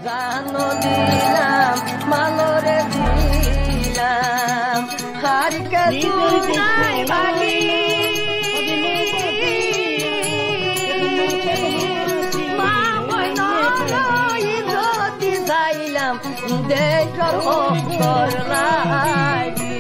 জানো দিলাম মালরে দিলাম হারিকে নাই বাগি মা বই যদি যাইলাম দেশর অন্তর লাগি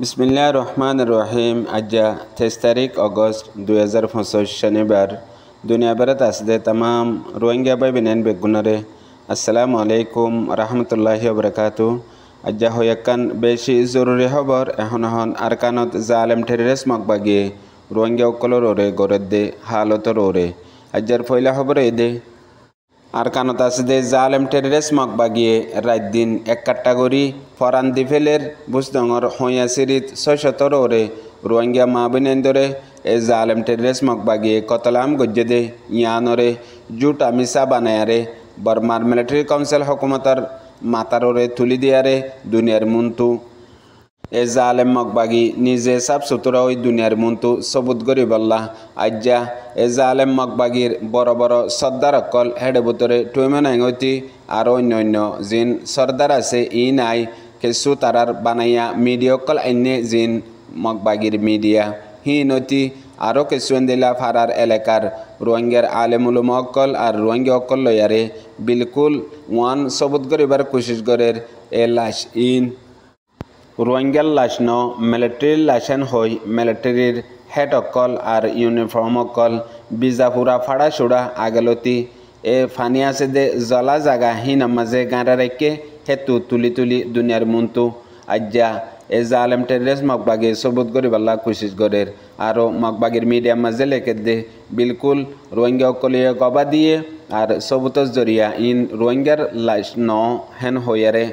বিসমিল্লাহ রহমান রহিম আজ্জা 23 তারিখ অগস্ট 2025 শনিবার দুনিয়া বেড়াত আসদে তাম রোহিঙ্গা বাই বিনেন বেগুনরে আসসালামু আলাইকুম রহমতুল্লাহি ওবরাকাতু আজ্জা হয়াক্কান বেশি জরুরি খবর এখন আরকানত জালেম টেররিস্ট মকবাগিয়ে রোহিঙ্গা উকলর ওরে গরদে হালতর ওরে আজ্জার ফয়লা খবর এদে আরকানত আসদে জালেম টেররিস্ট মকবাগিয়ে রাত দিন এক কাট্টাগরি ফরান দিফেলের বুসদঙর হইয়া সিরিত 617 ওরে রোহিঙ্গা মাবিনেন্দরে এ জালেম টেররিস্ট মকবাগিয়ে কতলাম গজ্জেদে ইয়ানরে জুট আমিসা বানায়ারে বর্মার মিলিটারি কাউন্সিল হুকুমতর মাতাররে তুলি দিয়ারে দুনিয়ার মুন্তু এ জালেম মকবাগি নিজে সাফ সুতরা ওই দুনিয়ার মুন্তু সবুত গরিবাল্লাহ আজ্জা এ জালেম মকবাগির বড় বড় সর্দার অকল হেডে বুতরে টুইমেনাইতি আর অন্যান্য জিন সর্দার আছে ই নাই কিছু তারার বানাইয়া মিডিয়া অকল আইনে জিন মকবাগির মিডিয়া হি নতি আরও কিছু দিলা ফারার এলাকার রোহিঙ্গার আলেমুলুম অকল আর রোহিঙ্গা অকল লয়ারে বিলকুল ওয়ান সবুত গরিবার কোশিশ গরের এ লাশ ইন রোহিঙ্গার লাশ ন মিলিটারির লাশেন হই মিলিটারির হেড অকল আর ইউনিফর্ম অকল বিজাপুরা ফাড়া সুড়া আগেলতি এ ফানি আছে দে জলা জাগা হি নামাজে গাঁড়া রেখে হেতু তুলি তুলি দুনিয়ার মুন্তু আজ্জা এ জালেম টেররিস্ট মকবাগি সবুত গরিবাল্লাহ কোশিশ গরের আরও মকবাগির মিডিয়া মাঝে লেখে দে বিলকুল রোহিঙ্গা অকলিয়ে গবা দিয়ে আর সবুতর জরিয়া ইন রোহিঙ্গার লাশ ন হেন হইয়ারে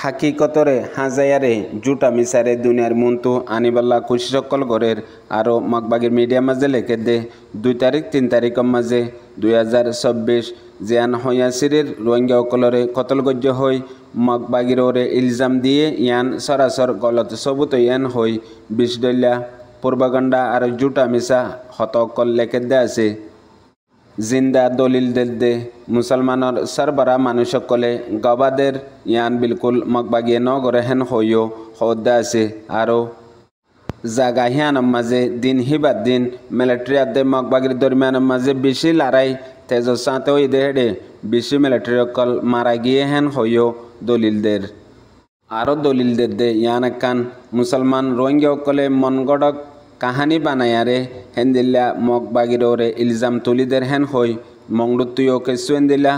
হাকিকতরে হাজায়ারে জুটা মিসারে দুনিয়ার মুন্তু আনিবাল্লা খুশি সকল গরের আরও মকবাগির মিডিয়া মাঝে লেখে দে 2 তারিখ 3 তারিখের মাঝে 2024 জিয়ান হইয়াসিরের রোহিঙ্গা অকলরে কতল গজ্য হই মকবাগির ওরে ইলজাম দিয়ে ইয়ান সরাসর গলত সবুত ইয়ান হই বিষদল্যা পূর্বগণ্ডা আর জুটা মিসা হত অকল লেখে দে আছে জিন্দা দলিল দে মুসলমানর সরবরা মানুষ সকলে গবাদের ইয়ান বিলকুল মকবাগিয়ে নগরে হেন হইও হদ্দা আছে আরও জাগা হিয়ানোর মাঝে দিন হিবাদ দিন মিলিটারি আদে মকবাগির দরমিয়ানোর মাঝে বেশি লড়াই তেজ সাঁতে ওই দেহেডে বেশি মিলিটারি অকল মারা গিয়ে হেন হইও দলিলদের আরও দলিলদের দে ইয়ান একান মুসলমান রোহিঙ্গা অকলে মন গড়ক কাহানি বানায়ারে হেন্দিল্লা মকবাগির ওরে ইলজাম তুলিদের হেন হই মংডুতুয় কেসুয়েন দিলা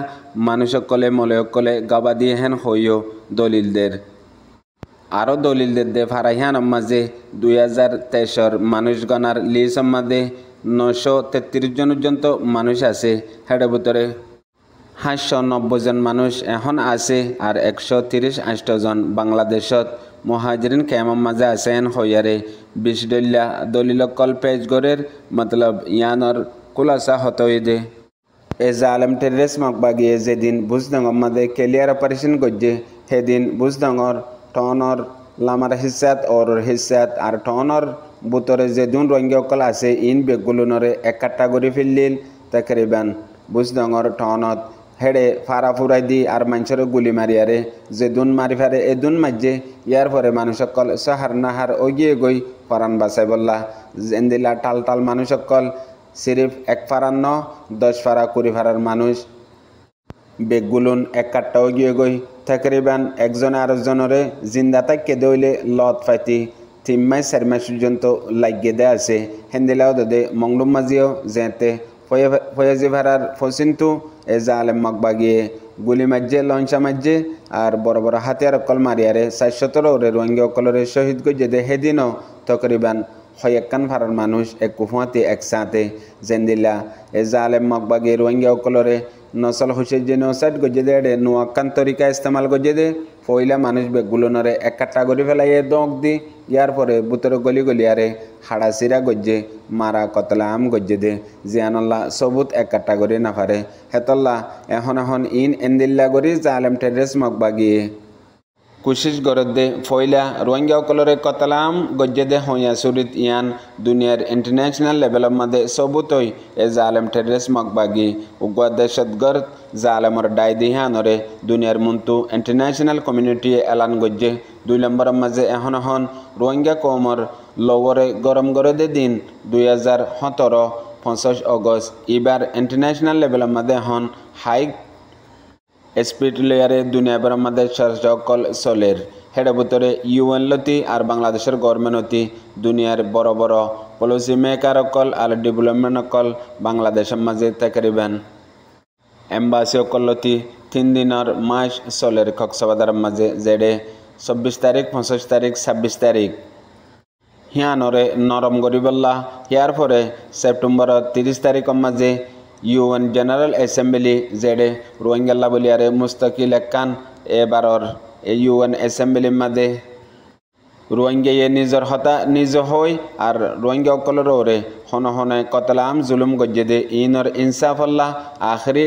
মানুষ কলে মলে কলে গাবা দিয়ে হেন হইও দলিলদের আরও দলিলদের দে ফারাহিয়ান মাঝে 2023 মানুষ গণার লিসম মাঝে 933 জন পর্যন্ত মানুষ আছে হেডের ভিতরে 590 জন মানুষ এখন আছে আর 130 জন বাংলাদেশত মুহাজিরিন কেমন মাঝে আছেন হইয়ারে বিষদল্যা দলিলকল পেজ গরের মতলব ইয়ানর কুলাসা হতই দে এ জালেম টেররিস্ট মকবাগিয়ে যেদিন বুজদঙর মাঝে ক্লিয়ার অপারেশন গজ্জে সেদিন বুজদঙর টনর লামার হিসাত ওর হিসাত আর টনর বুতরে যেদিন রোহিঙ্গা অকল আছে ইন বেগুলনরে এক কাট্টাগরি ফিল্লিল তাকরিবান বুজদঙর টনত হেডে ফারা ফুরাই দি আর মানুষের গুলি মারিয়ারে যে দুন মারি ফারে এ দুন মাঝে ইয়ার পরে মানুষ সকল সাহার নাহার ওগিয়ে গই ফরান বাসাই বললা জেন্দিলা টাল টাল মানুষ সকল সিরিফ 1 ফারান 10 ফারা 20 ফারার মানুষ বেগুলুন এক কাট্টা ওগিয়ে গই তাকরিবান একজনে আরেকজনরে জিন্দা তাকে দইলে লত ফাইতি 3 মাস 4 মাস পর্যন্ত লাগিয়ে দেয়া আছে হেন্দিলাও দে মংডুম মাঝিও যেতে ফয়াজি ভাড়ার ফসিন্তু এ জালেম মকবাগিয়ে গুলি মাঝে লঞ্চা মাঝে আর বড় বড় হাতিয়ার অকল মারিয়ারে 417 ওরে রোহিঙ্গা অকলরে শহীদ গজ্জে দে হেদিনও তকরিবান হয়াক্কান ভাড়ার মানুষ এক কুফুয়াতে একসাথে জেন্দিল্লা এ জালেম মকবাগিয়ে রোহিঙ্গা অকলরে নসল হুসেন যে নসাদ গজ্জে দে নোয়াক্কান তরিকা ইস্তেমাল গজ্জে দে পয়লা মানুষ বেগুলোনরে এক কাটাগরি ফেলাইয়ে দঁক দি ইয়ার পরে বুতরে গলি গলিয়ারে হাড়া চিরা গজ্জে মারা কতলা আম গজ্জে দে জিয়ানল্লা সবুত এক কাটাগরি না পারে হেতল্লা এখন ইন এন্দিল্লা গরি জালেম টেরেস মগবাগিয়ে কোশিশ গরত দে ফয়লা রোহিঙ্গা কলরে কতলাম গজ্জে দে হইয়া সুরিত ইয়ান দুনিয়ার ইন্টারন্যাশনাল লেভেলের মধ্যে সবুতই এ জালেম টেরেস মগবাগি উগ্র দহশতগর্দ জালেমর ডাই দিহানরে দুনিয়ার মুন্তু ইন্টারন্যাশনাল কমিউনিটি এলান গজ্জে 2 নম্বরের মাঝে এখন রোহিঙ্গা কমর লওরে গরম করে দে দিন 2017 25 অগস্ট এবার ইন্টারন্যাশনাল লেভেলের মধ্যে এখন হাই স্পিড লেয়ারে দুনিয়া বের মধ্যে সকল চলের হেডে ভিতরে ইউএন লতি আর বাংলাদেশের গভর্নমেন্ট হতি দুনিয়ার বড় বড় পলিসি মেকার অকল আর ডেভেলপমেন্ট অকল বাংলাদেশের মাঝে তাকরিবান এম্বাসি অকল লতি 3 দিনের মাস চলের কক্সবাজার মাঝে যেডে 24 তারিখ 25 তারিখ 26 তারিখ হিয়ানরে নরম গরিবল্লা হিয়ার পরে সেপ্টেম্বর 30 তারিখের মাঝে ইউএন জেনারেল অ্যাসেম্বলি যেডে রোহিঙ্গা বলিয়ারে মুস্তাকিল একান এবারর ইউএন অ্যাসেম্বলির মাঝে রোহিঙ্গা নিজের হতা নিজ হই আর রোহিঙ্গা অকলর ওরে হনে কতলাম জুলুম গজ্জে দে ইনর ইনসাফল্লাহ আখরি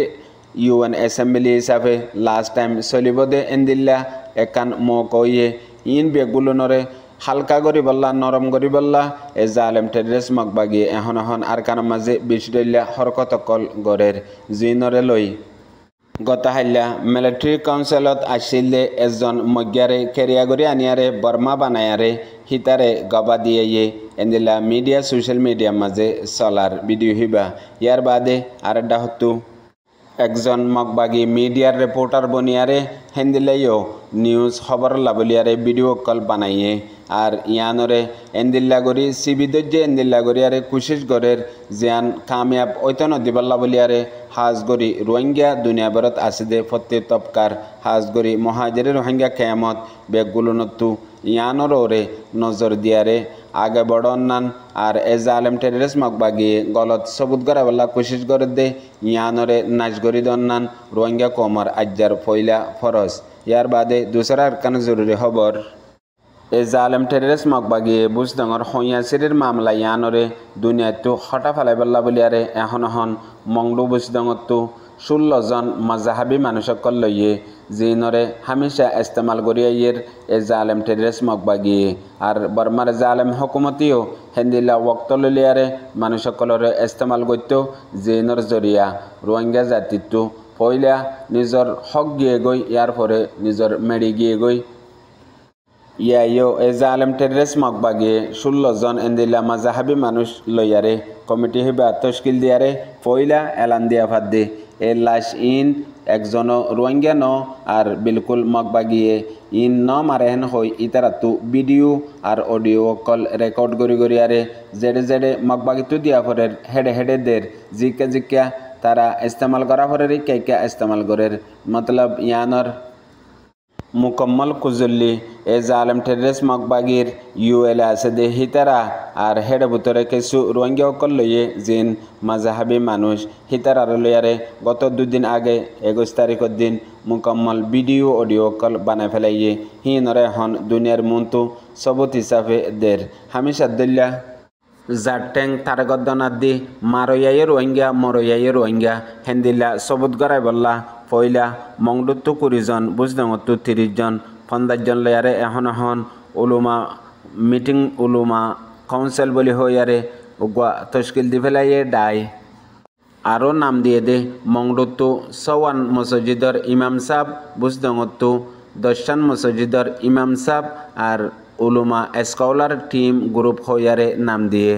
ইউএন অ্যাসেম্বলি হিসাবে লাস্ট টাইম চলিব দে এন্দিল্লা একান মকইয়ে ইন বেগুলনরে হালকা গরি বল্লা নরম গরি বল্লা এ জালেম টেরেস মগবাগি এখন আর কার মাঝে বিশডল্লা হরকত অকল গড়ের জিনরে লই গতাহাল্লা মিলিটারি কাউন্সিলত আসিলে এজন মজ্ঞারে কেরিয়াগরি আনিয়ারে বর্মা বানায়ারে হিতারে গবা দিয়ে এন্দিলা মিডিয়া সোশ্যাল মিডিয়া মাঝে চলার ভিডিও হিবা ইয়ার বাদে আরেকটা হতো একজন মগবাগি মিডিয়ার রিপোর্টার বনিয়ারে হেন্দিলাইও নিউজ খবর লাবলিয়ারে ভিডিও কল বানাইয়ে আর ইয়ানরে এন্দিল্লাগরি সিবিদজ্জে এন্দিল্লাগরিয়ারে কুশিশ গরের জিয়ান কামিয়াব ঐতন দিবাল্লা বলিয়ারে হাজগরি রোহিঙ্গা দুনিয়া ভারত আসিদে ফতে তপকার হাজগরি মহাজেরি রোহিঙ্গা কেয়ামত বেগুলনতু ইয়ানর ওরে নজর দিয়ারে আগে বড়নান আর এ জালেম টেরেস মগবাগি গলত সবুত গরাবল্লা কুশিশ গরে দে ইয়ানরে নাচগরি দন্নান রোহিঙ্গা কমর আজ্জার ফয়লা ফরজ ইয়ার বাদে দুসরা আরকান জরুরি খবর এ জালেম টেরেস মগবাগি বুজডঙর হইয়াসিরির মামলা ইয়ানরে দুনিয়াতো হঠা ফেলাইবল্লা বলিয়ারে এখন মংডু বুজডঙতো 16 জন মজাহাবি মানুষকল লইয়ে জিনরে হামেশা ইস্তেমাল করিয়াইয়ের এ জালেম টেরেস মগবাগি আর বর্মার জালেম হকুমতিও হেন্দিলা ওক্ত ললিয়ারে মানুষকলরে ইস্তেমাল করতো জিনর জরিয়া রোহিঙ্গা জাতিটো পয়লা নিজর হক গিয়ে গই ইয়ার পরে নিজর মেডি গিয়ে গই ইয়াইও এ জালেম টেরেস মগবাগি 16 জন এন্দিলা মজাহাবি মানুষ লইয়ারে কমিটি হিবা তশকিল দিয়ারে পয়লা এলান দিয়া ফাদ্দে এ লাশ ইন একজন রোহিঙ্গা ন আর বিলকুল মগবাগিয়ে ইন ন মারেহেন হই ইতারাতু ভিডিও আর অডিও কল রেকর্ড গরিয়ারে জেডে মগবাগিতু দিয়া ফরের হেডে দের জিকা তারা ইস্তেমাল করা ফরের কে ইস্তেমাল করের মতলব ইয়ানর মুকম্মল কুজল্লি এ জালেম টেরেস মগবাগির ইউএল আছে দে হিতারা আর হেড ভিতরে কিছু রোহিঙ্গা অকল লইয়ে জিন মাজাহাবি মানুষ হিতারার লইয়ারে গত 2 দিন আগে 21 তারিখের দিন মুকম্মল ভিডিও অডিও কল বানাই ফেলাইয়ে হিনরে হন দুনিয়ার মুন্তু সবুত হিসাবে দের হামিশা দল্লা জাটেং তারগদ্দনার দি মারয়াইয়ে রোহিঙ্গা মরয়াইয়ে রোহিঙ্গা হেন্দিল্লা সবুত গড়াই বললা পয়লা মংডুত্তু 20 জন বুজদঙত্তু 30 জন 50 জন লয়ারে এখন উলুমা মিটিং উলুমা কাউন্সিল বলি হইয়ারে উগুয়া তশকিল দি ফেলাইয়ে ডাই আরও নাম দিয়ে দে মংডুত্তু 54 মসজিদর ইমাম সাহেব বুজদঙত্তু 10 মসজিদর ইমাম সাহেব আর উলুমা স্কলার টিম গ্রুপ হইয়ারে নাম দিয়ে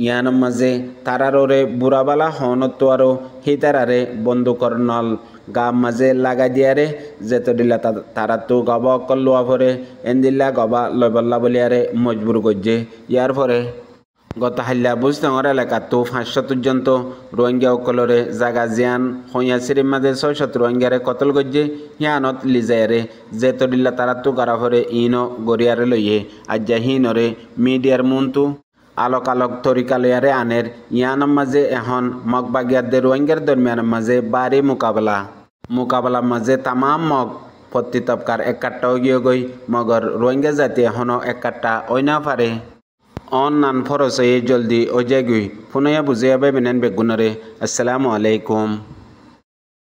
ইয়ান মাঝে তারারে বুড়াবালা হনতো আরো হিতারারে বন্দুকর নল গা মাঝে লাগাই দিয়ারে যেত দিলা তারা তো গবা অকল লোয়া ফরে এন্দিল্লা গবা লয়বল্লা বলিয়ারে মজবুর গজ্জে ইয়ার ফরে গত হাল্লা বুজডঙর এলাকাতো 500 জন তো রোহিঙ্গা অকলরে জাগা জিয়ান হইয়াসিরির মাঝে 600 রোহিঙ্গারে কতল গজ্জে হিয়ানত লিজায়ারে যেত দিলা তারা তো গারা ফরে ইনো গরিয়ারে লইয়ে আজ্জা হিনরে মিডিয়ার মুন্তু আলোক তরিকা লয়ারে আনের ইয়ানোর মাঝে এখন মগবাগিয়াদের রোহিঙ্গার দরমিয়ানের মাঝে বাড়ি মোকাবেলা মাঝে তামাম মগ পত্তি তপকার এক কাটটাও গিয়ে গই মগর রোহিঙ্গা জাতি এখনো এক কাটটা ওই না পারে অন নান ফরস জলদি ও জাগুই ফুনাইয়া বুঝিয়া বাইবেন বেগুনরে আসসালামু আলাইকুম।